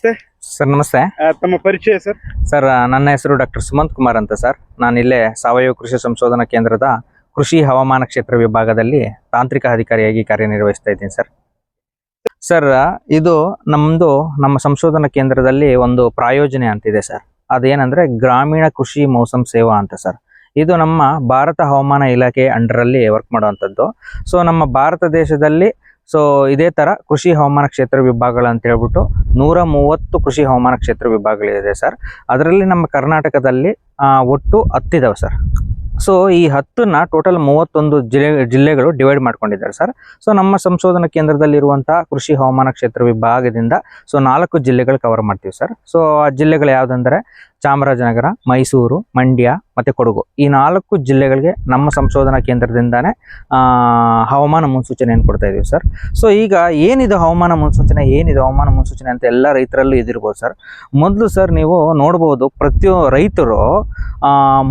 ನಮಸ್ತೆ ಸರ್. ನಮಸ್ತೆ. ತಮ್ಮ ಪರಿಚಯ ಸರ್? ಸರ್, ನನ್ನ ಹೆಸರು ಡಾಕ್ಟರ್ ಸುಮಂತ್ ಕುಮಾರ್ ಅಂತ ಸರ್. ನಾನು ಇಲ್ಲೇ ಸಾವಯವ ಕೃಷಿ ಸಂಶೋಧನಾ ಕೇಂದ್ರದ ಕೃಷಿ ಹವಾಮಾನ ಕ್ಷೇತ್ರ ವಿಭಾಗದಲ್ಲಿ ತಾಂತ್ರಿಕ ಅಧಿಕಾರಿಯಾಗಿ ಕಾರ್ಯನಿರ್ವಹಿಸ್ತಾ ಇದ್ದೀನಿ ಸರ್. ಸರ್, ಇದು ನಮ್ಮ ಸಂಶೋಧನಾ ಕೇಂದ್ರದಲ್ಲಿ ಒಂದು ಪ್ರಾಯೋಜನೆ ಅಂತಿದೆ ಸರ್. ಅದೇನಂದ್ರೆ ಗ್ರಾಮೀಣ ಕೃಷಿ ಮೌಸಮ್ ಸೇವಾ ಅಂತ ಸರ್. ಇದು ನಮ್ಮ ಭಾರತ ಹವಾಮಾನ ಇಲಾಖೆ ಅಂಡರಲ್ಲಿ ವರ್ಕ್ ಮಾಡುವಂಥದ್ದು. ಸೊ ನಮ್ಮ ಭಾರತ ದೇಶದಲ್ಲಿ ಇದೇ ತರ ಕೃಷಿ ಹವಾಮಾನ ಕ್ಷೇತ್ರ ವಿಭಾಗಗಳು ಅಂತ ಹೇಳ್ಬಿಟ್ಟು 130 ಕೃಷಿ ಹವಾಮಾನ ಕ್ಷೇತ್ರ ವಿಭಾಗಗಳಿದೆ ಸರ್. ಅದರಲ್ಲಿ ನಮ್ಮ ಕರ್ನಾಟಕದಲ್ಲಿ ಒಟ್ಟು 10 ಇದಾವೆ ಸರ್. ಸೊ ಈ 10ನ್ನ ಟೋಟಲ್ 31 ಜಿಲ್ಲೆಗಳು ಡಿವೈಡ್ ಮಾಡ್ಕೊಂಡಿದ್ದಾರೆ ಸರ್. ಸೊ ನಮ್ಮ ಸಂಶೋಧನಾ ಕೇಂದ್ರದಲ್ಲಿರುವಂತಹ ಕೃಷಿ ಹವಾಮಾನ ಕ್ಷೇತ್ರ ವಿಭಾಗದಿಂದ 4 ಜಿಲ್ಲೆಗಳು ಕವರ್ ಮಾಡ್ತೀವಿ ಸರ್. ಸೊ ಆ ಜಿಲ್ಲೆಗಳು ಯಾವ್ದಂದ್ರೆ ಚಾಮರಾಜನಗರ, ಮೈಸೂರು, ಮಂಡ್ಯ ಮತ್ತೆ ಕೊಡಗು. ಈ 4 ಜಿಲ್ಲೆಗಳಿಗೆ ನಮ್ಮ ಸಂಶೋಧನಾ ಕೇಂದ್ರದಿಂದಾನೇ ಹವಾಮಾನ ಮುನ್ಸೂಚನೆಯನ್ನು ಕೊಡ್ತಾ ಇದೀವಿ ಸರ್. ಸೊ ಈಗ ಏನಿದೆ ಹವಾಮಾನ ಮುನ್ಸೂಚನೆ ಅಂತ ಎಲ್ಲ ರೈತರಲ್ಲೂ ಇದಿರ್ಬೋದು ಸರ್. ಮೊದಲು ಸರ್ ನೀವು ನೋಡ್ಬೋದು, ರೈತರು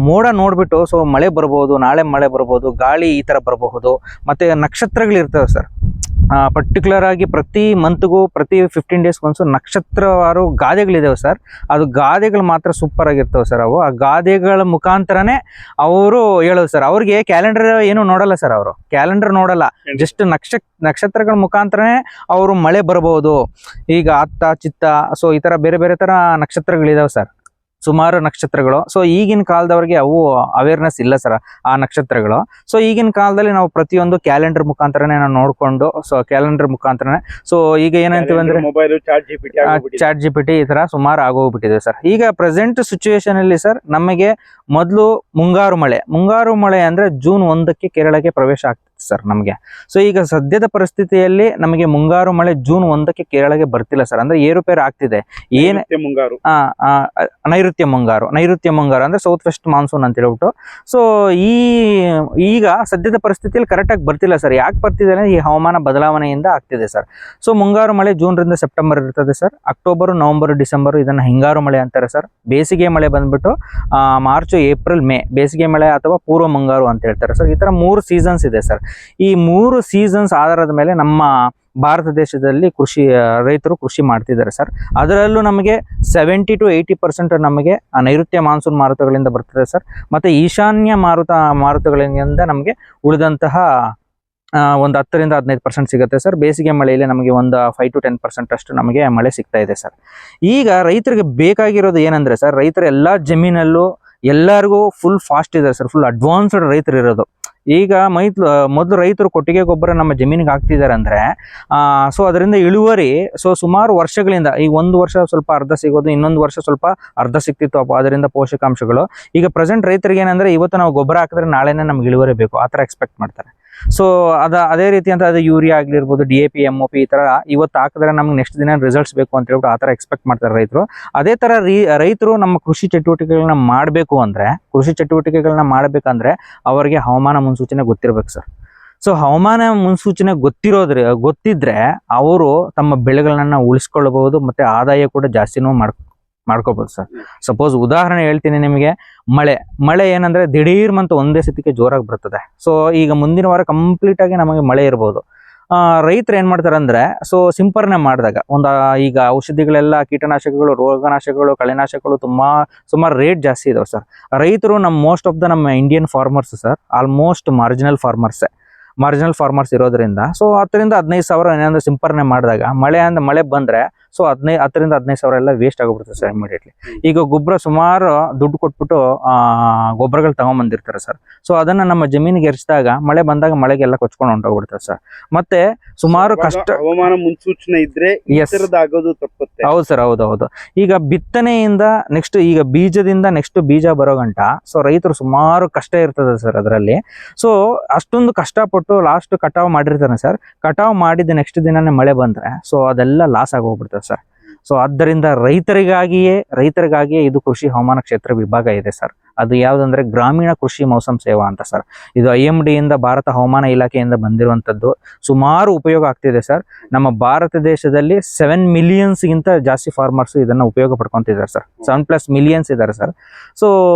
ಮೋಡ ನೋಡ್ಬಿಟ್ಟು ಮಳೆ ಬರ್ಬೋದು, ನಾಳೆ ಮಳೆ ಬರ್ಬೋದು, ಗಾಳಿ ಈ ತರ ಬರಬಹುದು, ಮತ್ತೆ ನಕ್ಷತ್ರಗಳಿರ್ತವೆ ಸರ್. ಪರ್ಟಿಕ್ಯುಲರ್ ಆಗಿ ಪ್ರತಿ ಮಂತ್ಗೂ ಪ್ರತಿ 15 ಡೇಸ್ ಒಂದ್ಸು ನಕ್ಷತ್ರವಾರು ಗಾದೆಗಳಿದಾವೆ ಸರ್. ಅದು ಗಾದೆಗಳು ಮಾತ್ರ ಸೂಪರ್ ಆಗಿರ್ತವೆ ಸರ್. ಆ ಗಾದೆಗಳ ಮುಖಾಂತರನೇ ಅವರು ಹೇಳೋದು ಸರ್. ಅವ್ರಿಗೆ ಕ್ಯಾಲೆಂಡರ್ ಏನು ನೋಡಲ್ಲ ಸರ್, ಅವರು ಕ್ಯಾಲೆಂಡರ್ ನೋಡಲ್ಲ, ಜಸ್ಟ್ ನಕ್ಷತ್ರಗಳ ಮುಖಾಂತರನೇ ಅವರು ಮಳೆ ಬರಬಹುದು. ಈಗ ಅತ್ತ ಚಿತ್ತ, ಸೊ ಈ ತರ ಬೇರೆ ಬೇರೆ ತರ ನಕ್ಷತ್ರಗಳಿದಾವೆ ಸರ್, ಸುಮಾರು ನಕ್ಷತ್ರಗಳು. ಸೊ ಈಗಿನ ಕಾಲದವ್ರಿಗೆ ಅವು ಅವೇರ್ನೆಸ್ ಇಲ್ಲ ಸರ್ ಆ ನಕ್ಷತ್ರಗಳು. ಸೊ ಈಗಿನ ಕಾಲದಲ್ಲಿ ನಾವು ಪ್ರತಿಯೊಂದು ಕ್ಯಾಲೆಂಡರ್ ಮುಖಾಂತರನೇ ನಾವು ನೋಡ್ಕೊಂಡು, ಸೊ ಕ್ಯಾಲೆಂಡರ್ ಮುಖಾಂತರನೇ. ಸೊ ಈಗ ಏನಂತೀವಿ ಅಂದ್ರೆ ಚಾಟ್ ಜಿಪಿಟಿ ಈ ತರ ಸುಮಾರು ಆಗೋಗ್ಬಿಟ್ಟಿದೆ ಸರ್. ಈಗ ಪ್ರೆಸೆಂಟ್ ಸಿಚುವೇಶನ್ ಅಲ್ಲಿ ಸರ್, ನಮಗೆ ಮೊದಲು ಮುಂಗಾರು ಮಳೆ ಅಂದ್ರೆ ಜೂನ್ 1ಕ್ಕೆ ಕೇರಳಕ್ಕೆ ಪ್ರವೇಶ ಆಗ್ತದೆ ಸರ್ ನಮಗೆ. ಸೊ ಈಗ ಸದ್ಯದ ಪರಿಸ್ಥಿತಿಯಲ್ಲಿ ನಮಗೆ ಮುಂಗಾರು ಮಳೆ ಜೂನ್ 1ಕ್ಕೆ ಕೇರಳಕ್ಕೆ ಬರ್ತಿಲ್ಲ ಸರ್. ಅಂದ್ರೆ ಏರುಪೇರು ಆಗ್ತಿದೆ. ನೈಋತ್ಯ ಮುಂಗಾರು ಅಂದ್ರೆ ಸೌತ್ ವೆಸ್ಟ್ ಮಾನ್ಸೂನ್ ಅಂತ ಹೇಳ್ಬಿಟ್ಟು. ಸೊ ಈಗ ಸದ್ಯದ ಪರಿಸ್ಥಿತಿಯಲ್ಲಿ ಕರೆಕ್ಟ್ ಆಗಿ ಬರ್ತಿಲ್ಲ ಸರ್. ಯಾಕೆ ಬರ್ತಿದೆ ಅಂದ್ರೆ ಈ ಹವಾಮಾನ ಬದಲಾವಣೆಯಿಂದ ಆಗ್ತಿದೆ ಸರ್. ಸೊ ಮುಂಗಾರು ಮಳೆ ಜೂನ್ ರಿಂದ ಸೆಪ್ಟೆಂಬರ್ ಇರ್ತದೆ ಸರ್. ಅಕ್ಟೋಬರ್, ನವೆಂಬರ್, ಡಿಸೆಂಬರ್ ಇದನ್ನ ಹಿಂಗಾರು ಮಳೆ ಅಂತಾರೆ ಸರ್. ಬೇಸಿಗೆ ಮಳೆ ಬಂದ್ಬಿಟ್ಟು ಮಾರ್ಚ್, ಏಪ್ರಿಲ್, ಮೇ ಬೇಸಿಗೆ ಮಳೆ ಅಥವಾ ಪೂರ್ವ ಮುಂಗಾರು ಅಂತ ಹೇಳ್ತಾರೆ ಸರ್. ಈ ತರ 3 ಸೀಸನ್ಸ್ ಇದೆ ಸರ್. ಈ 3 ಸೀಸನ್ಸ್ ಆಧಾರದ ಮೇಲೆ ನಮ್ಮ ಭಾರತ ದೇಶದಲ್ಲಿ ರೈತರು ಕೃಷಿ ಮಾಡ್ತಿದ್ದಾರೆ ಸರ್. ಅದರಲ್ಲೂ ನಮಗೆ 70 to 80% ನಮಗೆ ನೈಋತ್ಯ ಮಾನ್ಸೂನ್ ಮಾರುತಗಳಿಂದ ಬರ್ತದೆ ಸರ್. ಮತ್ತೆ ಈಶಾನ್ಯ ಮಾರುತಗಳಿಂದ ನಮಗೆ ಉಳಿದಂತಹ ಒಂದು 10 ರಿಂದ 15% ಸಿಗುತ್ತೆ ಸರ್. ಬೇಸಿಗೆ ಮಳೆಯಲ್ಲಿ ನಮಗೆ ಒಂದು 5 to 10% ಅಷ್ಟು ನಮಗೆ ಮಳೆ ಸಿಗ್ತಾ ಇದೆ ಸರ್. ಈಗ ರೈತರಿಗೆ ಬೇಕಾಗಿರೋದು ಏನಂದ್ರೆ ಸರ್, ರೈತರ ಎಲ್ಲಾ ಜಮೀನಲ್ಲೂ ಎಲ್ಲರಿಗೂ ಫುಲ್ ಫಾಸ್ಟ್ ಇದೆ ಸರ್, ಫುಲ್ ಅಡ್ವಾನ್ಸ್ಡ್ ರೈತರು ಇರೋದು. ಈಗ ಮೊದಲು ರೈತರು ಕೊಟ್ಟಿಗೆ ಗೊಬ್ಬರ ನಮ್ಮ ಜಮೀನಿಗೆ ಹಾಕ್ತಿದ್ದಾರೆ ಅಂದ್ರೆ ಸೊ ಅದರಿಂದ ಇಳುವರಿ ಸುಮಾರು ವರ್ಷಗಳಿಂದ, ಈಗ ಒಂದು ವರ್ಷ ಸ್ವಲ್ಪ ಅರ್ಧ ಸಿಗೋದು, ಇನ್ನೊಂದು ವರ್ಷ ಸ್ವಲ್ಪ ಅರ್ಧ ಸಿಕ್ತಿತ್ತು ಅದರಿಂದ ಪೋಷಕಾಂಶಗಳು. ಈಗ ಪ್ರೆಸೆಂಟ್ ರೈತರಿಗೆ ಏನಂದ್ರೆ ಇವತ್ತು ನಾವು ಗೊಬ್ಬರ ಹಾಕಿದ್ರೆ ನಾಳೆನೇ ನಮ್ಗೆ ಇಳುವರಿ ಬೇಕು, ಆ ತರ ಎಕ್ಸ್ಪೆಕ್ಟ್ ಮಾಡ್ತಾರೆ. ಸೊ ಅದೇ ರೀತಿ ಅಂತ ಅದು ಯೂರಿಯಾ ಆಗಿರ್ಬೋದು, DAP, MOP ಈ ತರ ಇವತ್ತು ಹಾಕಿದ್ರೆ ನಮ್ಗೆ ನೆಕ್ಸ್ಟ್ ದಿನ ರಿಸಲ್ಟ್ಸ್ ಬೇಕು ಅಂತ ಹೇಳ್ಬಿಟ್ಟು ಆ ತರ ಎಕ್ಸ್ಪೆಕ್ಟ್ ಮಾಡ್ತಾರೆ ರೈತರು. ಅದೇ ತರ ರೈತರು ನಮ್ಮ ಕೃಷಿ ಚಟುವಟಿಕೆಗಳನ್ನ ಮಾಡಬೇಕಂದ್ರೆ ಅವರಿಗೆ ಹವಾಮಾನ ಮುನ್ಸೂಚನೆ ಗೊತ್ತಿರ್ಬೇಕು ಸರ್. ಸೊ ಹವಾಮಾನ ಮುನ್ಸೂಚನೆ ಗೊತ್ತಿದ್ರೆ ಅವರು ತಮ್ಮ ಬೆಳೆಗಳನ್ನ ಉಳಿಸ್ಕೊಳ್ಬಹುದು, ಮತ್ತೆ ಆದಾಯ ಕೂಡ ಜಾಸ್ತಿನೂ ಮಾಡ್ಕೋಬಹುದು ಸರ್. ಸಪೋಸ್ ಉದಾಹರಣೆ ಹೇಳ್ತೀನಿ ನಿಮಗೆ, ಮಳೆ ಏನಂದ್ರೆ ದಿಢೀರ್ ಮಂತ್ ಒಂದೇ ಸತಿಗೆ ಜೋರಾಗಿ ಬರ್ತದೆ. ಸೊ ಈಗ ಮುಂದಿನ ವಾರ ಕಂಪ್ಲೀಟ್ ಆಗಿ ನಮಗೆ ಮಳೆ ಇರ್ಬೋದು. ರೈತರು ಏನ್ ಮಾಡ್ತಾರೆ ಅಂದ್ರೆ, ಸಿಂಪರಣೆ ಮಾಡಿದಾಗ ಈಗ ಔಷಧಿಗಳೆಲ್ಲ, ಕೀಟನಾಶಕಗಳು, ರೋಗನಾಶಕಗಳು, ಕಳೆನಾಶಕಗಳು ಸುಮಾರು ರೇಟ್ ಜಾಸ್ತಿ ಇದಾವೆ ಸರ್. ರೈತರು ಮೋಸ್ಟ್ ಆಫ್ ನಮ್ಮ Indian farmers sir almost marginal farmers ಇರೋದ್ರಿಂದ ಸೊ 10 ರಿಂದ 15 ಸಾವಿರ ಏನಾದ್ರು ಸಿಂಪರಣೆ ಮಾಡಿದಾಗ ಮಳೆ ಬಂದ್ರೆ ಸೊ 10 ರಿಂದ 15 ಸಾವಿರ ಎಲ್ಲ ವೇಸ್ಟ್ ಆಗೋಗ್ಬಿಡುತ್ತೆ ಸರ್ ಇಮಿಡಿಯೇಟ್ಲಿ. ಈಗ ಗೊಬ್ಬರ ಸುಮಾರು ದುಡ್ಡು ಕೊಟ್ಬಿಟ್ಟು ಗೊಬ್ಬರಗಳು ತಗೊಂಡ್ಬಂದಿರ್ತಾರೆ ಸರ್. ಸೊ ಅದನ್ನ ನಮ್ಮ ಜಮೀನಿಗೆ ಎರಚಿದಾಗ ಮಳೆ ಬಂದಾಗ ಮಳೆಗೆಲ್ಲ ಕೊಚ್ಕೊಂಡು ಹೊಂಟೋಗ್ಬಿಡ್ತಾರೆ ಸರ್. ಮತ್ತೆ ಸುಮಾರು ಕಷ್ಟ ಹವಾಮಾನ ಮುನ್ಸೂಚನೆ ಇದ್ರೆ ಆಗೋದು ತಪ್ಪುತ್ತೆ. ಹೌದು ಸರ್, ಹೌದು. ಈಗ ಬಿತ್ತನೆಯಿಂದ ಈಗ ಬೀಜದಿಂದ ನೆಕ್ಸ್ಟ್ ಬೀಜ ಬರೋ ಗಂಟ ಸೊ ರೈತರು ಸುಮಾರು ಕಷ್ಟ ಇರ್ತದೆ ಸರ್ ಅದರಲ್ಲಿ. ಸೊ ಅಷ್ಟೊಂದು ಕಷ್ಟಪಟ್ಟು ಲಾಸ್ಟ್ ಕಟಾವ್ ಮಾಡಿರ್ತಾನೆ ಸರ್. ಕಟಾವ್ ಮಾಡಿದ ನೆಕ್ಸ್ಟ್ ದಿನನೇ ಮಳೆ ಬಂದ್ರೆ ಸೊ ಅದೆಲ್ಲ ಲಾಸ್ ಆಗೋಗ್ಬಿಡ್ತದೆ ಸರ್. ಸೊ ಆದ್ದರಿಂದ ರೈತರಿಗಾಗಿಯೇ ಇದು ಕೃಷಿ ಹವಾಮಾನ ಕ್ಷೇತ್ರ ವಿಭಾಗ ಇದೆ ಸರ್. ಅದು ಯಾವುದಂದ್ರೆ ಗ್ರಾಮೀಣ ಕೃಷಿ ಮೌಸಮ್ ಸೇವಾ ಅಂತ ಸರ್. ಇದು IMD ಇಂದ ಭಾರತ ಹವಾಮಾನ ಇಲಾಖೆಯಿಂದ ಬಂದಿರುವಂತದ್ದು. ಸುಮಾರು ಉಪಯೋಗ ಆಗ್ತಿದೆ ಸರ್. ನಮ್ಮ ಭಾರತ ದೇಶದಲ್ಲಿ 7 ಮಿಲಿಯನ್ಸ್ ಗಿಂತ ಜಾಸ್ತಿ ಫಾರ್ಮರ್ಸ್ ಇದನ್ನ ಉಪಯೋಗ ಪಡ್ಕೊಂತಿದ್ದಾರೆ ಸರ್. 7+ ಮಿಲಿಯನ್ಸ್ ಇದ್ದಾರೆ ಸರ್. ಸೊ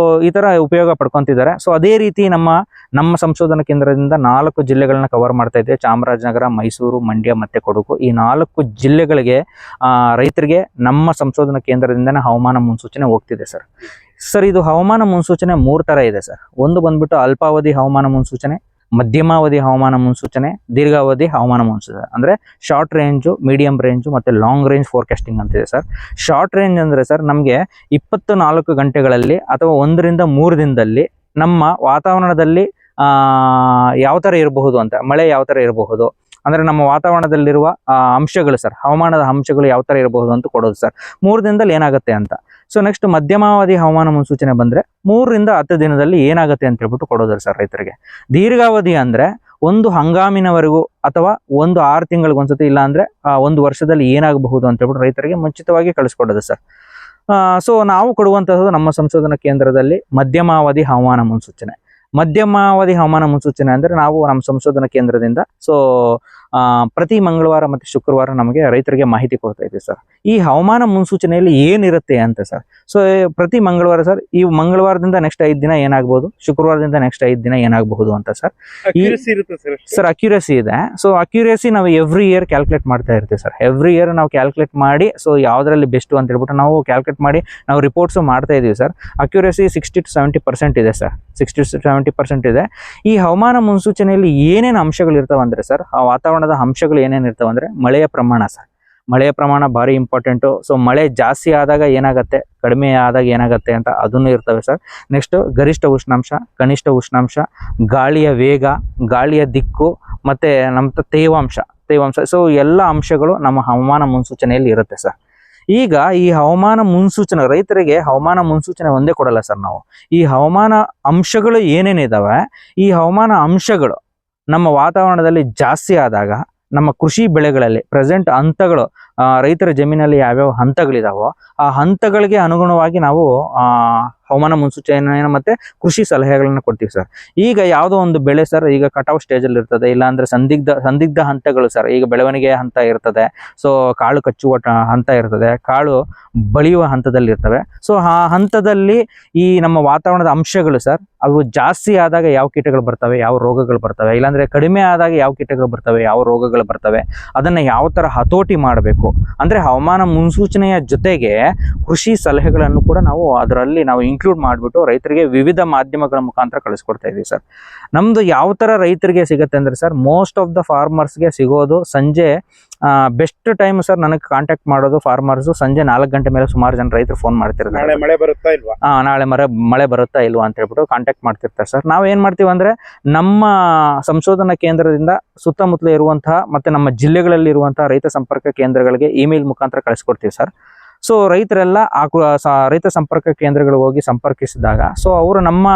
ಈ ತರ ಉಪಯೋಗ ಪಡ್ಕೊಂತಿದ್ದಾರೆ. ಸೊ ಅದೇ ರೀತಿ ನಮ್ಮ ಸಂಶೋಧನಾ ಕೇಂದ್ರದಿಂದ 4 ಜಿಲ್ಲೆಗಳನ್ನ ಕವರ್ ಮಾಡ್ತಾ ಇದ್ದೇವೆ. ಚಾಮರಾಜನಗರ, ಮೈಸೂರು, ಮಂಡ್ಯ ಮತ್ತೆ ಕೊಡಗು. ಈ 4 ಜಿಲ್ಲೆಗಳಿಗೆ ರೈತರಿಗೆ ನಮ್ಮ ಸಂಶೋಧನಾ ಕೇಂದ್ರದಿಂದನೇ ಹವಾಮಾನ ಮುನ್ಸೂಚನೆ ಹೋಗ್ತಿದೆ ಸರ್. ಸರ್, ಇದು ಹವಾಮಾನ ಮುನ್ಸೂಚನೆ 3 ತರ ಇದೆ ಸರ್. ಒಂದು ಬಂದ್ಬಿಟ್ಟು ಅಲ್ಪಾವಧಿ ಹವಾಮಾನ ಮುನ್ಸೂಚನೆ, ಮಧ್ಯಮಾವಧಿ ಹವಾಮಾನ ಮುನ್ಸೂಚನೆ, ದೀರ್ಘಾವಧಿ ಹವಾಮಾನ ಮುನ್ಸೂಚನೆ. ಅಂದ್ರೆ ಶಾರ್ಟ್ ರೇಂಜು, ಮೀಡಿಯಂ ರೇಂಜು ಮತ್ತೆ ಲಾಂಗ್ ರೇಂಜ್ ಫೋರ್ಕಾಸ್ಟಿಂಗ್ ಅಂತಿದೆ ಸರ್. ಶಾರ್ಟ್ ರೇಂಜ್ ಅಂದ್ರೆ ಸರ್ ನಮಗೆ 24 ಗಂಟೆಗಳಲ್ಲಿ ಅಥವಾ 1 ರಿಂದ 3 ದಿನದಲ್ಲಿ ನಮ್ಮ ವಾತಾವರಣದಲ್ಲಿ ಯಾವ ತರ ಇರಬಹುದು ಅಂತ, ಮಳೆ ಯಾವ ತರ ಇರಬಹುದು ಅಂದ್ರೆ ನಮ್ಮ ವಾತಾವರಣದಲ್ಲಿರುವ ಅಂಶಗಳು ಸರ್, ಹವಾಮಾನದ ಅಂಶಗಳು ಯಾವ ತರ ಇರಬಹುದು ಅಂತ ಕೊಡೋದು ಸರ್. 3 ದಿನದಲ್ಲಿ ಏನಾಗುತ್ತೆ ಅಂತ. ಸೊ ನೆಕ್ಸ್ಟ್ ಮಧ್ಯಮಾವಧಿ ಹವಾಮಾನ ಮುನ್ಸೂಚನೆ ಬಂದ್ರೆ 3 ರಿಂದ 10 ದಿನದಲ್ಲಿ ಏನಾಗುತ್ತೆ ಅಂತ ಹೇಳ್ಬಿಟ್ಟು ಕೊಡೋದು ಸರ್ ರೈತರಿಗೆ. ದೀರ್ಘಾವಧಿ ಅಂದ್ರೆ ಒಂದು ಹಂಗಾಮಿನವರೆಗೂ ಅಥವಾ 6 ತಿಂಗಳಿಗೊಂದ್ಸತಿ, ಇಲ್ಲ ಅಂದ್ರೆ 1 ವರ್ಷದಲ್ಲಿ ಏನಾಗಬಹುದು ಅಂತ ಹೇಳ್ಬಿಟ್ಟು ರೈತರಿಗೆ ಮುಂಚಿತವಾಗಿ ಕಳಿಸ್ಕೊಡೋದು ಸರ್. ಸೊ ನಾವು ಕೊಡುವಂತಹದ್ದು ನಮ್ಮ ಸಂಶೋಧನಾ ಕೇಂದ್ರದಲ್ಲಿ ಮಧ್ಯಮಾವಧಿ ಹವಾಮಾನ ಮುನ್ಸೂಚನೆ. ಮಧ್ಯಮಾವಧಿ ಹವಾಮಾನ ಮುನ್ಸೂಚನೆ ಅಂದ್ರೆ ನಾವು ನಮ್ಮ ಸಂಶೋಧನಾ ಕೇಂದ್ರದಿಂದ ಪ್ರತಿ ಮಂಗಳವಾರ ಮತ್ತೆ ಶುಕ್ರವಾರ ನಮಗೆ ರೈತರಿಗೆ ಮಾಹಿತಿ ಕೊಡ್ತಾ ಇದ್ದೀವಿ ಸರ್. ಈ ಹವಾಮಾನ ಮುನ್ಸೂಚನೆಯಲ್ಲಿ ಏನಿರುತ್ತೆ ಅಂತ ಸರ್. ಸೊ ಪ್ರತಿ ಮಂಗಳವಾರ ಸರ್, ಈ ಮಂಗಳವಾರದಿಂದ ನೆಕ್ಸ್ಟ್ 5 ದಿನ ಏನಾಗಬಹುದು, ಶುಕ್ರವಾರದಿಂದ ನೆಕ್ಸ್ಟ್ 5 ದಿನ ಏನಾಗಬಹುದು ಅಂತ ಸರ್. ಸರ್ ಅಕ್ಯುರಸಿ ಇದೆ. ಸೊ ಅಕ್ಯುರಸಿ ನಾವು ಎವ್ರಿ ಇಯರ್ ಕ್ಯಾಲ್ಕುಲೇಟ್ ಮಾಡ್ತಾ ಇರ್ತೀವಿ ಸರ್. ಎವ್ರಿ ಇಯರ್ ನಾವು ಕ್ಯಾಲ್ಕುಲೇಟ್ ಮಾಡಿ, ಸೊ ಯಾವ್ದ್ರಲ್ಲಿ ಬೆಸ್ಟ್ ಅಂತ ಹೇಳ್ಬಿಟ್ಟು ನಾವು ಕ್ಯಾಲ್ಕುಲೇಟ್ ಮಾಡಿ ನಾವು ರಿಪೋರ್ಟ್ಸ್ ಮಾಡ್ತಾ ಇದೀವಿ ಸರ್. ಅಕ್ಯುರಸಿ 60 to 70% ಇದೆ ಸರ್. 60 to 70% ಇದೆ. ಈ ಹವಾಮಾನ ಮುನ್ಸೂಚನೆಯಲ್ಲಿ ಏನೇನು ಅಂಶಗಳು ಇರ್ತಾವ ಅಂದ್ರೆ ಸರ್, ಆ ವಾತಾವರಣದ ಅಂಶಗಳು ಏನೇನು ಇರ್ತಾವ ಅಂದ್ರೆ ಮಳೆಯ ಪ್ರಮಾಣ ಸರ್. ಮಳೆಯ ಪ್ರಮಾಣ ಭಾರಿ ಇಂಪಾರ್ಟೆಂಟು. ಸೊ ಮಳೆ ಜಾಸ್ತಿ ಆದಾಗ ಏನಾಗುತ್ತೆ, ಕಡಿಮೆ ಆದಾಗ ಏನಾಗುತ್ತೆ ಅಂತ ಅದನ್ನು ಇರ್ತವೆ ಸರ್. ನೆಕ್ಸ್ಟ್ ಗರಿಷ್ಠ ಉಷ್ಣಾಂಶ, ಕನಿಷ್ಠ ಉಷ್ಣಾಂಶ, ಗಾಳಿಯ ವೇಗ, ಗಾಳಿಯ ದಿಕ್ಕು ಮತ್ತೆ ನಮ್ಮ ತೇವಾಂಶ. ಸೊ ಎಲ್ಲ ಅಂಶಗಳು ನಮ್ಮ ಹವಾಮಾನ ಮುನ್ಸೂಚನೆಯಲ್ಲಿ ಇರುತ್ತೆ ಸರ್. ಈಗ ಈ ಹವಾಮಾನ ಮುನ್ಸೂಚನೆ ರೈತರಿಗೆ ಹವಾಮಾನ ಮುನ್ಸೂಚನೆ ಒಂದೇ ಕೊಡಲ್ಲ ಸರ್ ನಾವು. ಈ ಹವಾಮಾನ ಅಂಶಗಳು ಏನೇನಿದಾವೆ, ಈ ಹವಾಮಾನ ಅಂಶಗಳು ನಮ್ಮ ವಾತಾವರಣದಲ್ಲಿ ಜಾಸ್ತಿ ಆದಾಗ ನಮ್ಮ ಕೃಷಿ ಬೆಳೆಗಳಲ್ಲಿ ಪ್ರೆಸೆಂಟ್ ಹಂತಗಳು, ರೈತರ ಜಮೀನಲ್ಲಿ ಯಾವ್ಯಾವ ಹಂತಗಳಿದಾವೋ ಆ ಹಂತಗಳಿಗೆ ಅನುಗುಣವಾಗಿ ನಾವು ಹವಾಮಾನ ಮುನ್ಸೂಚನೆ ಮತ್ತೆ ಕೃಷಿ ಸಲಹೆಗಳನ್ನ ಕೊಡ್ತೀವಿ ಸರ್. ಈಗ ಯಾವುದೋ ಒಂದು ಬೆಳೆ ಸರ್ ಈಗ ಕಟಾವ್ ಸ್ಟೇಜ್ ಅಲ್ಲಿ ಇರ್ತದೆ, ಇಲ್ಲ ಅಂದ್ರೆ ಸಂದಿಗ್ಧ ಹಂತಗಳು ಸರ್. ಈಗ ಬೆಳವಣಿಗೆ ಹಂತ ಇರ್ತದೆ, ಸೊ ಕಾಳು ಕಚ್ಚುವ ಹಂತ ಇರ್ತದೆ, ಕಾಳು ಬಳಿಯುವ ಹಂತದಲ್ಲಿ ಇರ್ತವೆ. ಸೊ ಆ ಹಂತದಲ್ಲಿ ಈ ನಮ್ಮ ವಾತಾವರಣದ ಅಂಶಗಳು ಸರ್, ಅವು ಜಾಸ್ತಿ ಆದಾಗ ಯಾವ ಕೀಟಗಳು ಬರ್ತವೆ, ಯಾವ ರೋಗಗಳು ಬರ್ತವೆ, ಇಲ್ಲಾಂದ್ರೆ ಕಡಿಮೆ ಆದಾಗ ಯಾವ ಕೀಟಗಳು ಬರ್ತವೆ, ಯಾವ ರೋಗಗಳು ಬರ್ತವೆ, ಅದನ್ನ ಯಾವ ತರ ಹತೋಟಿ ಮಾಡಬೇಕು ಅಂದ್ರೆ ಹವಾಮಾನ ಮುನ್ಸೂಚನೆಯ ಜೊತೆಗೆ ಕೃಷಿ ಸಲಹೆಗಳನ್ನು ಕೂಡ ಅದರಲ್ಲಿ ನಾವು ಇನ್ಕ್ಲೂಡ್ ಮಾಡಿಬಿಟ್ಟು ರೈತರಿಗೆ ವಿವಿಧ ಮಾಧ್ಯಮಗಳ ಮುಖಾಂತರ ಕಳಿಸ್ಕೊಡ್ತಾ ಇದೀವಿ ಸರ್. ನಮ್ದು ಯಾವ ತರ ರೈತರಿಗೆ ಸಿಗುತ್ತೆ ಅಂದ್ರೆ ಸರ್, ಮೋಸ್ಟ್ ಆಫ್ ದ ಫಾರ್ಮರ್ಸ್ಗೆ ಸಿಗೋದು ಸಂಜೆ ಬೆಸ್ಟ್ ಟೈಮ್ ಸರ್. ನನಗೆ ಕಾಂಟ್ಯಾಕ್ಟ್ ಮಾಡೋದು ಫಾರ್ಮರ್ಸ್ ಸಂಜೆ 4 ಗಂಟೆ ಮೇಲೆ ಸುಮಾರು ಜನ ರೈತರು ಫೋನ್ ಮಾಡ್ತಿರ್ತಾರೆ. ನಾಳೆ ಮಳೆ ಬರುತ್ತಾ ಇಲ್ವಾ, ನಾಳೆ ಮಳೆ ಬರುತ್ತಾ ಇಲ್ವಾ ಅಂತ ಹೇಳ್ಬಿಟ್ಟು ಕಾಂಟ್ಯಾಕ್ಟ್ ಮಾಡ್ತಿರ್ತಾರೆ ಸರ್. ನಾವ್ ಏನ್ ಮಾಡ್ತೀವಿ ಅಂದ್ರೆ ನಮ್ಮ ಸಂಶೋಧನಾ ಕೇಂದ್ರದಿಂದ ಸುತ್ತಮುತ್ತಲ ಇರುವಂತಹ ಮತ್ತೆ ನಮ್ಮ ಜಿಲ್ಲೆಗಳಲ್ಲಿ ಇರುವಂತಹ ರೈತ ಸಂಪರ್ಕ ಕೇಂದ್ರಗಳಿಗೆ ಇಮೇಲ್ ಮುಖಾಂತರ ಕಳಿಸ್ಕೊಡ್ತೀವಿ ಸರ್. ಸೊ ರೈತರೆಲ್ಲ ರೈತ ಸಂಪರ್ಕ ಕೇಂದ್ರಗಳಿಗೆ ಹೋಗಿ ಸಂಪರ್ಕಿಸಿದಾಗ ಸೊ ಅವರು ನಮ್ಮ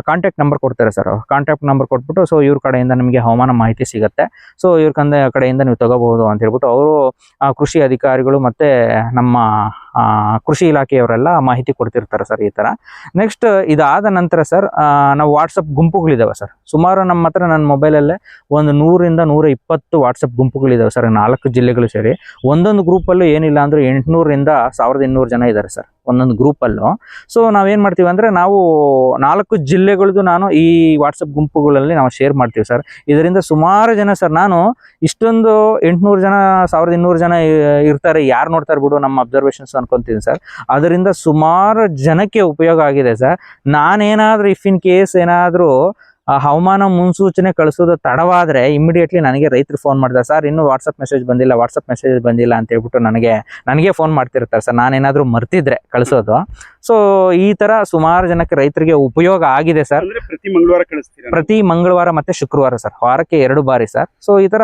ಕಾಂಟ್ಯಾಕ್ಟ್ ನಂಬರ್ ಕೊಡ್ತಾರೆ ಸರ್. ಕಾಂಟ್ಯಾಕ್ಟ್ ನಂಬರ್ ಕೊಟ್ಬಿಟ್ಟು ಸೊ ಇವ್ರ ಕಡೆಯಿಂದ ನಿಮಗೆ ಹವಾಮಾನ ಮಾಹಿತಿ ಸಿಗುತ್ತೆ, ಸೊ ಇವ್ರ ಕಡೆಯಿಂದ ನೀವು ತಗೋಬಹುದು ಅಂತ ಹೇಳ್ಬಿಟ್ಟು ಅವರು ಕೃಷಿ ಅಧಿಕಾರಿಗಳು ಮತ್ತೆ ನಮ್ಮ ಕೃಷಿ ಇಲಾಖೆಯವರೆಲ್ಲ ಮಾಹಿತಿ ಕೊಡ್ತಿರ್ತಾರೆ ಸರ್ ಈ ತರ. ನೆಕ್ಸ್ಟ್ ಇದಾದ ನಂತರ ಸರ್ ನಾವು ವಾಟ್ಸಪ್ ಗುಂಪುಗಳಿದಾವೆ ಸರ್. ಸುಮಾರು ನಮ್ಮ ಹತ್ರ ನನ್ನ ಮೊಬೈಲಲ್ಲೇ ಒಂದು 100 ರಿಂದ 120 ವಾಟ್ಸಪ್ ಗುಂಪುಗಳಿದಾವೆ ಸರ್, 4 ಜಿಲ್ಲೆಗಳು ಸೇರಿ. ಒಂದೊಂದು ಗ್ರೂಪಲ್ಲೂ ಏನಿಲ್ಲ ಅಂದ್ರೆ 800 ರಿಂದ 1200 ಜನ ಇದ್ದಾರೆ ಸರ್ ಒಂದೊಂದು ಗ್ರೂಪಲ್ಲೂ. ಸೊ ನಾವೇನ್ ಮಾಡ್ತೀವಿ ಅಂದ್ರೆ ನಾವು 4 ಜಿಲ್ಲೆಗಳದ್ದು ನಾನು ಈ ವಾಟ್ಸಪ್ ಗುಂಪುಗಳಲ್ಲಿ ನಾವು ಶೇರ್ ಮಾಡ್ತೀವಿ ಸರ್. ಇದರಿಂದ ಸುಮಾರು ಜನ ಸರ್, ನಾನು ಇಷ್ಟೊಂದು 800 ಜನ 1200 ಜನ ಇರ್ತಾರೆ, ಯಾರು ನೋಡ್ತಾರೆ ಬಿಡು ನಮ್ಮ ಅಬ್ಸರ್ವೇಷನ್ಸ್ ಅನ್ಕೊಂತೀನಿ ಸರ್. ಅದರಿಂದ ಸುಮಾರು ಜನಕ್ಕೆ ಉಪಯೋಗ ಆಗಿದೆ ಸರ್. ನಾನೇನಾದ್ರೂ ಇಫ್ ಇನ್ ಕೇಸ್ ಏನಾದ್ರೂ ಹವಾಮಾನ ಮುನ್ಸೂಚನೆ ಕಳಿಸೋದು ತಡವಾದ್ರೆ ಇಮಿಡಿಯೇಟ್ಲಿ ನನಗೆ ರೈತರು ಫೋನ್ ಮಾಡ್ತಾರೆ, ಸರ್ ಇನ್ನೂ ವಾಟ್ಸಪ್ ಮೆಸೇಜ್ ಬಂದಿಲ್ಲ ಅಂತ ಹೇಳ್ಬಿಟ್ಟು ನನಗೆ ಫೋನ್ ಮಾಡ್ತಿರ್ತಾರೆ ಸರ್, ನಾನೇನಾದ್ರೂ ಮರ್ತಿದ್ರೆ ಕಳಿಸೋದು. ಸೊ ಈ ತರ ಸುಮಾರು ಜನಕ್ಕೆ ರೈತರಿಗೆ ಉಪಯೋಗ ಆಗಿದೆ ಸರ್. ಪ್ರತಿ ಮಂಗಳವಾರ ಮತ್ತೆ ಶುಕ್ರವಾರ ಸರ್, ವಾರಕ್ಕೆ 2 ಬಾರಿ ಸರ್. ಸೊ ಈ ತರ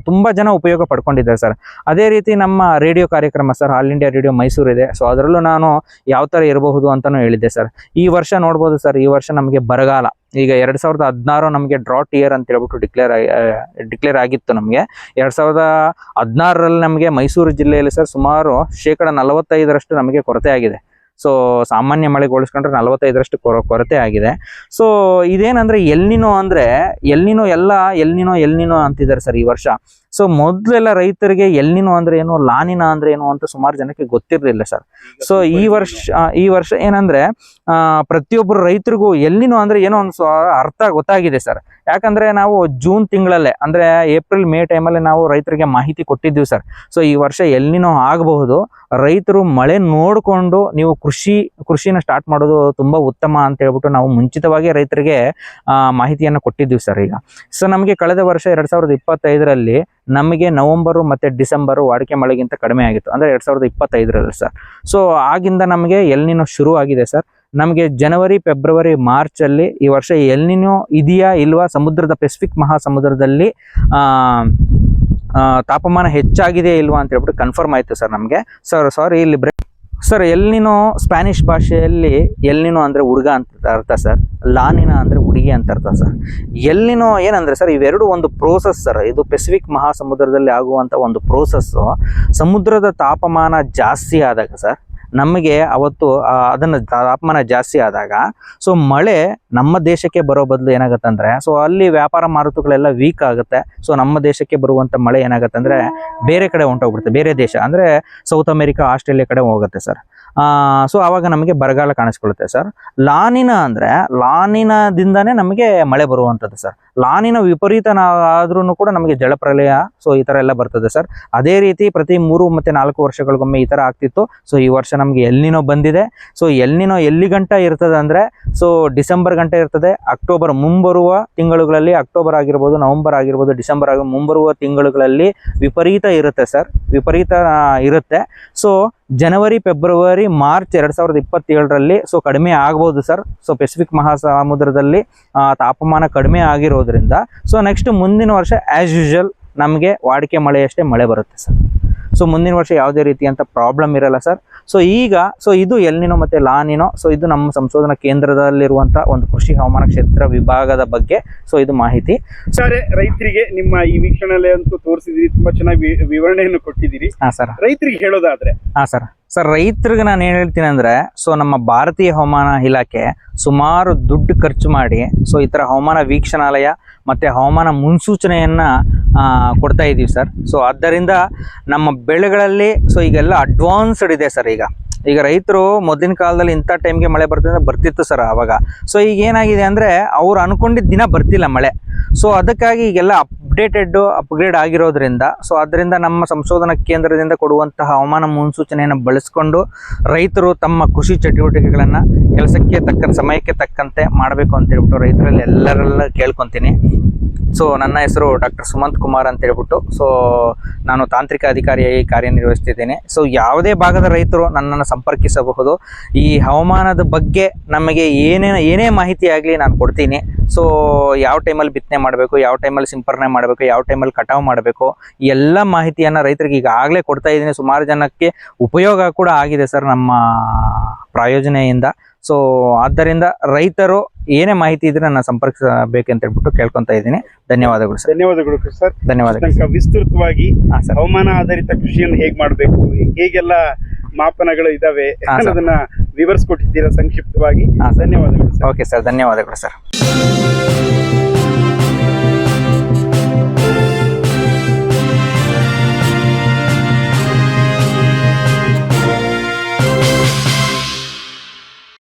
ತುಂಬಾ ಜನ ಉಪಯೋಗ ಪಡ್ಕೊಂಡಿದ್ದಾರೆ ಸರ್. ಅದೇ ರೀತಿ ನಮ್ಮ ರೇಡಿಯೋ ಕಾರ್ಯಕ್ರಮ sir, all India radio Mysuru ಇದೆ. ಸೊ ಅದರಲ್ಲೂ ನಾನು ಯಾವ ತರ ಇರಬಹುದು ಅಂತಾನು ಹೇಳಿದ್ದೆ ಸರ್. ಈ ವರ್ಷ ನೋಡ್ಬೋದು ಸರ್, ಈ ವರ್ಷ ನಮಗೆ ಬರಗಾಲ, ಈಗ 2016 ನಮಗೆ ಡ್ರಾಟ್ ಇಯರ್ ಅಂತ ಹೇಳ್ಬಿಟ್ಟು ಡಿಕ್ಲೇರ್ ಆಗಿತ್ತು ನಮಗೆ. 2016ರಲ್ಲಿ ನಮಗೆ ಮೈಸೂರು ಜಿಲ್ಲೆಯಲ್ಲಿ ಸರ್ ಸುಮಾರು 45% ನಮಗೆ ಕೊರತೆ ಆಗಿದೆ. ಸೊ ಸಾಮಾನ್ಯ ಮಳೆಗೆ ಹೋಲಿಸ್ಕೊಂಡ್ರೆ 45ರಷ್ಟು ಕೊರತೆ ಆಗಿದೆ. ಸೊ ಇದೇನಂದ್ರೆ ಎಲ್ನಿನೋ ಅಂತಿದ್ದಾರೆ ಸರ್ ಈ ವರ್ಷ. ಸೊ ಮೊದಲೆಲ್ಲ ರೈತರಿಗೆ ಎಲ್ನಿನೋ ಅಂದ್ರೆ ಏನು, ಲಾನಿನ ಅಂದ್ರೆ ಏನು ಅಂತ ಸುಮಾರು ಜನಕ್ಕೆ ಗೊತ್ತಿರಲಿಲ್ಲ ಸರ್. ಸೊ ಈ ವರ್ಷ ಏನಂದ್ರೆ ಪ್ರತಿಯೊಬ್ಬರು ರೈತರಿಗೂ ಎಲ್ನಿನೋ ಅಂದ್ರೆ ಏನೋ ಒಂದು ಅರ್ಥ ಗೊತ್ತಾಗಿದೆ ಸರ್. ಯಾಕಂದ್ರೆ ನಾವು ಜೂನ್ ತಿಂಗಳಲ್ಲೇ ಅಂದ್ರೆ ಏಪ್ರಿಲ್ ಮೇ ಟೈಮಲ್ಲಿ ನಾವು ರೈತರಿಗೆ ಮಾಹಿತಿ ಕೊಟ್ಟಿದ್ದೀವಿ ಸರ್. ಸೊ ಈ ವರ್ಷ ಎಲ್ನಿನೋ ಆಗಬಹುದು, ರೈತರು ಮಳೆ ನೋಡಿಕೊಂಡು ನೀವು ಕೃಷಿನ ಸ್ಟಾರ್ಟ್ ಮಾಡೋದು ತುಂಬಾ ಉತ್ತಮ ಅಂತ ಹೇಳ್ಬಿಟ್ಟು ನಾವು ಮುಂಚಿತವಾಗಿ ರೈತರಿಗೆ ಮಾಹಿತಿಯನ್ನು ಕೊಟ್ಟಿದ್ದೀವಿ ಸರ್. ಈಗ ಸೊ ನಮಗೆ ಕಳೆದ ವರ್ಷ 2025ರಲ್ಲಿ ನಮಗೆ ನವೆಂಬರ್ ಮತ್ತೆ ಡಿಸೆಂಬರ್ ವಾಡಿಕೆ ಮಳೆಗಿಂತ ಕಡಿಮೆ ಆಗಿತ್ತು, ಅಂದ್ರೆ 2025ರಲ್ಲಿ ಸರ್. ಸೊ ಆಗಿಂದ ನಮಗೆ ಎಲ್ನಿನೋ ಶುರು ಆಗಿದೆ ಸರ್. ನಮಗೆ ಜನವರಿ ಫೆಬ್ರವರಿ ಮಾರ್ಚ್ ಅಲ್ಲಿ ಈ ವರ್ಷ ಎಲ್ನಿನೋ ಇದೆಯಾ ಇಲ್ವಾ, ಸಮುದ್ರದ ಪೆಸಿಫಿಕ್ ಮಹಾಸಮುದ್ರದಲ್ಲಿ ತಾಪಮಾನ ಹೆಚ್ಚಾಗಿದೆ ಇಲ್ವಾ ಅಂತ ಹೇಳ್ಬಿಟ್ಟು ಕನ್ಫರ್ಮ್ ಆಯ್ತು ಸರ್ ನಮಗೆ. ಸಾರಿ ಇಲ್ಲಿ ಸರ್, ಎಲ್ನಿನೋ ಸ್ಪ್ಯಾನಿಷ್ ಭಾಷೆಯಲ್ಲಿ ಎಲ್ನಿನೋ ಅಂದ್ರೆ ಹುಡುಗ ಅಂತ ಅರ್ಥ ಸರ್, ಲಾನಿನ ಅಂದ್ರೆ ಹುಡುಗಿ ಅಂತ ಅರ್ಥ ಸರ್. ಎಲ್ನಿನೋ ಏನಂದ್ರೆ ಸರ್, ಇವೆರಡು ಒಂದು ಪ್ರೋಸೆಸ್ ಸರ್. ಇದು ಪೆಸಿಫಿಕ್ ಮಹಾಸಮುದ್ರದಲ್ಲಿ ಆಗುವಂತ ಒಂದು ಪ್ರೋಸೆಸ್. ಸಮುದ್ರದ ತಾಪಮಾನ ಜಾಸ್ತಿ ಆದಾಗ ಸರ್, ನಮಗೆ ಅವತ್ತು ಅದನ್ನ ತಾಪಮಾನ ಜಾಸ್ತಿ ಆದಾಗ ಸೊ ಮಳೆ ನಮ್ಮ ದೇಶಕ್ಕೆ ಬರೋ ಬದಲು ಏನಾಗುತ್ತೆ ಅಂದ್ರೆ, ಸೊ ಅಲ್ಲಿ ವ್ಯಾಪಾರ ಮಾರುತಗಳೆಲ್ಲ ವೀಕ್ ಆಗುತ್ತೆ. ಸೊ ನಮ್ಮ ದೇಶಕ್ಕೆ ಬರುವಂತ ಮಳೆ ಏನಾಗುತ್ತೆ ಅಂದ್ರೆ ಬೇರೆ ಕಡೆ ಹೊಂಟೋಗ್ಬಿಡುತ್ತೆ, ಬೇರೆ ದೇಶ ಅಂದ್ರೆ ಸೌತ್ ಅಮೆರಿಕಾ ಆಸ್ಟ್ರೇಲಿಯಾ ಕಡೆ ಹೋಗುತ್ತೆ ಸರ್. ಸೊ ಆವಾಗ ನಮಗೆ ಬರಗಾಲ ಕಾಣಿಸ್ಕೊಳ್ಳುತ್ತೆ ಸರ್. ಲಾನಿನದಿಂದಾನೇ ನಮಗೆ ಮಳೆ ಬರುವಂಥದ್ದು ಸರ್. ಲಾನಿನ ವಿಪರೀತ ಆದ್ರೂ ಕೂಡ ನಮಗೆ ಜಲಪ್ರಲಯ ಸೊ ಈ ತರ ಎಲ್ಲ ಬರ್ತದೆ ಸರ್. ಅದೇ ರೀತಿ ಪ್ರತಿ 3 ಮತ್ತೆ 4 ವರ್ಷಗಳಿಗೊಮ್ಮೆ ಈ ತರ ಆಗ್ತಿತ್ತು. ಸೊ ಈ ವರ್ಷ ನಮಗೆ ಎಲ್ನಿನೋ ಬಂದಿದೆ. ಸೊ ಎಲ್ನಿನೋ ಎಲ್ಲಿ ಗಂಟ ಇರ್ತದೆ ಅಂದ್ರೆ, ಸೊ ಡಿಸೆಂಬರ್ ಗಂಟ ಇರ್ತದೆ. ಅಕ್ಟೋಬರ್ ಮುಂಬರುವ ತಿಂಗಳುಗಳಲ್ಲಿ, ಅಕ್ಟೋಬರ್ ಆಗಿರ್ಬೋದು, ನವೆಂಬರ್ ಆಗಿರ್ಬೋದು, ಡಿಸೆಂಬರ್ ಆಗಿರ್ಬೋದು, ಮುಂಬರುವ ತಿಂಗಳುಗಳಲ್ಲಿ ವಿಪರೀತ ಇರುತ್ತೆ ಸರ್, ವಿಪರೀತ ಇರುತ್ತೆ. ಸೊ ಜನವರಿ ಫೆಬ್ರವರಿ ಮಾರ್ಚ್ 2027ರಲ್ಲಿ ಸೊ ಕಡಿಮೆ ಆಗ್ಬೋದು ಸರ್. ಸೊ ಪೆಸಿಫಿಕ್ ಮಹಾಸಮುದ್ರದಲ್ಲಿ ತಾಪಮಾನ ಕಡಿಮೆ ಆಗಿರೋದ್ರಿಂದ ಸೊ ನೆಕ್ಸ್ಟ್ ಮುಂದಿನ ವರ್ಷ ಆಸ್ ಯೂಶುವಲ್ ನಮಗೆ ವಾಡಿಕೆ ಮಳೆಯಷ್ಟೇ ಮಳೆ ಬರುತ್ತೆ ಸರ್. ಸೊ ಮುಂದಿನ ವರ್ಷ ಯಾವುದೇ ರೀತಿಯಂತ ಪ್ರಾಬ್ಲಮ್ ಇರಲ್ಲ ಸರ್. ಸೊ ಇದು ಎಲ್ನಿನೋ ಮತ್ತೆ ಲಾನಿನೋ. ಸೊ ಇದು ನಮ್ಮ ಸಂಶೋಧನಾ ಕೇಂದ್ರದಲ್ಲಿರುವಂತ ಒಂದು ಕೃಷಿ ಹವಾಮಾನ ಕ್ಷೇತ್ರ ವಿಭಾಗದ ಬಗ್ಗೆ ಸೊ ಇದು ಮಾಹಿತಿ. ಸರ್, ರೈತರಿಗೆ ನಿಮ್ಮ ಈ ವೀಕ್ಷಣೆಯಲ್ಲಿ ಅಂತೂ ತೋರಿಸಿದಿರಿ, ತುಂಬಾ ಚೆನ್ನಾಗಿ ವಿವರಣೆಯನ್ನು ಕೊಟ್ಟಿದ್ದೀರಿ. ಹಾ ಸರ್. ರೈತರಿಗೆ ಹೇಳೋದಾದ್ರೆ ಸರ್ ರೈತರಿಗೆ ನಾನು ಏನ್ ಹೇಳ್ತೀನಿ ಅಂದ್ರೆ, ಸೊ ನಮ್ಮ ಭಾರತೀಯ ಹವಾಮಾನ ಇಲಾಖೆ ಸುಮಾರು ದುಡ್ಡು ಖರ್ಚು ಮಾಡಿ ಸೊ ಈ ತರ ಹವಾಮಾನ ವೀಕ್ಷಣಾಲಯ ಮತ್ತೆ ಹವಾಮಾನ ಮುನ್ಸೂಚನೆಯನ್ನ ಕೊಡ್ತಾ ಇದೀವಿ ಸರ್. ಸೊ ಆದ್ದರಿಂದ ನಮ್ಮ ಬೆಳೆಗಳಲ್ಲಿ ಸೊ ಈಗೆಲ್ಲ ಅಡ್ವಾನ್ಸ್ಡ್ ಇದೆ ಸರ್. ಈಗ ರೈತರು ಮೊದಲಿನ ಕಾಲದಲ್ಲಿ ಇಂಥ ಟೈಮ್ಗೆ ಮಳೆ ಬರ್ತಿತ್ತು ಸರ್ ಅವಾಗ. ಸೊ ಈಗ ಏನಾಗಿದೆ ಅಂದ್ರೆ, ಅವ್ರು ಅನ್ಕೊಂಡಿದ್ದ ದಿನ ಬರ್ತಿಲ್ಲ ಮಳೆ. ಸೊ ಅದಕ್ಕಾಗಿ ಈಗೆಲ್ಲ ಅಪ್ಗ್ರೇಡ್ ಆಗಿರೋದ್ರಿಂದ ಸೊ ಅದರಿಂದ ನಮ್ಮ ಸಂಶೋಧನಾ ಕೇಂದ್ರದಿಂದ ಕೊಡುವಂತಹ ಹವಾಮಾನ ಮುನ್ಸೂಚನೆಯನ್ನು ಬಳಸಿಕೊಂಡು ರೈತರು ತಮ್ಮ ಕೃಷಿ ಚಟುವಟಿಕೆಗಳನ್ನ ಸಮಯಕ್ಕೆ ತಕ್ಕಂತೆ ಮಾಡಬೇಕು ಅಂತ ಹೇಳ್ಬಿಟ್ಟು ರೈತರಲ್ಲಿ ಎಲ್ಲರೆಲ್ಲ ಕೇಳ್ಕೊಂತೀನಿ. ಸೊ ನನ್ನ ಹೆಸರು ಡಾಕ್ಟರ್ ಸುಮಂತ್ ಕುಮಾರ್ ಅಂತ ಹೇಳ್ಬಿಟ್ಟು, ಸೊ ನಾನು ತಾಂತ್ರಿಕ ಅಧಿಕಾರಿಯಾಗಿ ಕಾರ್ಯನಿರ್ವಹಿಸ್ತಿದ್ದೇನೆ. ಸೊ ಯಾವುದೇ ಭಾಗದ ರೈತರು ನನ್ನನ್ನು ಸಂಪರ್ಕಿಸಬಹುದು. ಈ ಹವಾಮಾನದ ಬಗ್ಗೆ ನಮಗೆ ಏನೇ ಮಾಹಿತಿ ಆಗಲಿ ನಾನು ಕೊಡ್ತೀನಿ. ಸೊ ಯಾವ ಟೈಮಲ್ಲಿ ಬಿತ್ತನೆ ಮಾಡಬೇಕು, ಯಾವ ಟೈಮಲ್ಲಿ ಸಿಂಪರಣೆ ಮಾಡಬೇಕು, ಯಾವ ಟೈಮಲ್ಲಿ ಕಟಾವು ಮಾಡಬೇಕು, ಎಲ್ಲ ಮಾಹಿತಿಯನ್ನು ರೈತರಿಗೆ ಈಗಾಗಲೇ ಕೊಡ್ತಾ ಇದ್ದೀನಿ. ಸುಮಾರು ಜನಕ್ಕೆ ಉಪಯೋಗ ಕೂಡ ಆಗಿದೆ ಸರ್ ನಮ್ಮ ಪ್ರಾಯೋಜನೆಯಿಂದ. ಸೊ ಆದ್ದರಿಂದ ರೈತರು ಏನೇ ಮಾಹಿತಿ ಇದ್ರೆ ನನ್ನ ಸಂಪರ್ಕಿಸಬೇಕಂತ ಹೇಳ್ಬಿಟ್ಟು ಕೇಳ್ಕೊಂತ ಇದ್ದೀನಿ. ಧನ್ಯವಾದಗಳು ಸರ್. ಧನ್ಯವಾದಗಳು. ವಿಸ್ತೃತವಾಗಿ ಹವಾಮಾನ ಆಧಾರಿತ ಕೃಷಿಯನ್ನು ಹೇಗೆ ಮಾಡಬೇಕು, ಹೇಗೆಲ್ಲ ಮಾಪನಗಳು ಇದಾವೆ ಅದನ್ನ ವಿವರಿಸ್ಕೊಟ್ಟಿದ್ದೀರಾ ಸಂಕ್ಷಿಪ್ತವಾಗಿ. ಧನ್ಯವಾದಗಳು. ಓಕೆ ಸರ್, ಧನ್ಯವಾದಗಳು ಸರ್.